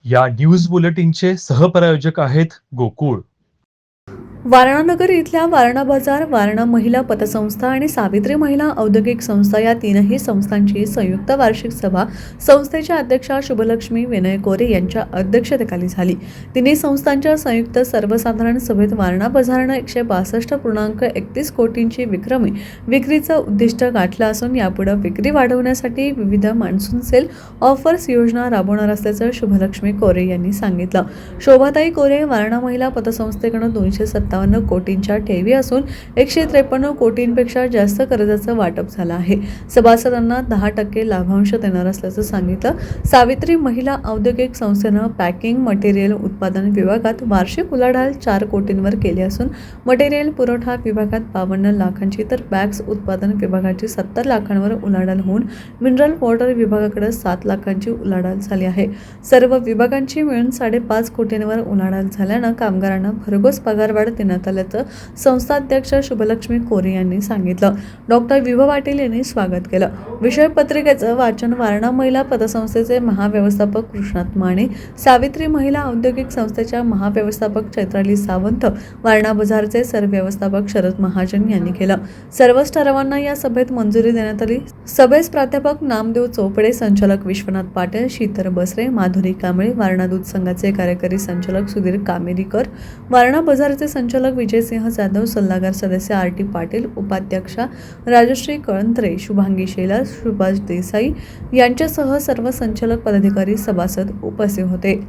या न्यूज बुलेटिनचे सहप्रायोजक आहेत गोकुळ. वारणानगर इथल्या वारणा बाजार, वारणा महिला पतसंस्था आणि सावित्री महिला औद्योगिक संस्था या तीनही संस्थांची संयुक्त वार्षिक सभा संस्थेच्या अध्यक्षा शुभलक्ष्मी विनय कोरे यांच्या अध्यक्षतेखाली झाली. तिन्ही संस्थांच्या संयुक्त सर्वसाधारण सभेत वारणा बाजारनं 162.31 कोटींची विक्रमी विक्रीचं उद्दिष्ट गाठलं असून यापुढे विक्री वाढवण्यासाठी विविध मान्सून सेल ऑफर्स योजना राबवणार असल्याचं शुभलक्ष्मी कोरे यांनी सांगितलं. शोभाताई कोरे वारणा महिला पतसंस्थेकडून 257 कोटींच्या ठेवी असून 153 कोटींपेक्षा जास्त कर्जाचं वाटप झालं आहे. सभासदांना 10% लाभांश देणार असल्याचं सांगितलं. सावित्री महिला औद्योगिक संस्थेनं पॅकिंग मटेरियल उत्पादन विभागात वार्षिक उलाढाल 4 कोटींवर केली असून मटेरियल पुरवठा विभागात 52 लाखांची तर बॅग्स उत्पादन विभागाची 70 लाखांवर उलाढाल होऊन मिनरल वॉटर विभागाकडे 7 लाखांची उलाढाल झाली आहे. सर्व विभागांची मिळून 5.5 कोटींवर उलाढाल झाल्यानं कामगारांना भरघोस पगारवाढ देण्यात आल्याचं संस्थाध्यक्ष शुभलक्ष्मी कोरे यांनी सांगितलं. डॉक्टर विभा पाटील यांनी स्वागत केलं. विषय पत्रिकेचं वाचन वारणा महिला पतसंस्थेचे महाव्यवस्थापक कृष्णात माने, सावित्री महिला औद्योगिक संस्थेच्या महाव्यवस्थापक चैत्राली सावंत, वारणा बाजारचे सरव्यवस्थापक शरद महाजन यांनी केलं. सर्वच ठरावांना या सभेत मंजुरी देण्यात आली. सभेस प्राध्यापक नामदेव चोपडे, संचालक विश्वनाथ पाटील, शीतर बसरे, माधुरी कांबळे, वारणा दूध संघाचे कार्यकारी संचालक सुधीर कामेरीकर, वारणा बाजारचे संचालक विजयसिंह जाधव, सल्लागार सदस्य आर.टी. पाटील, उपाध्यक्षा राजश्री कळंत्रे, शुभांगी शेलार, सुभाष देसाई यांच्यासह सर्व संचालक पदाधिकारी सभासद उपस्थित होते.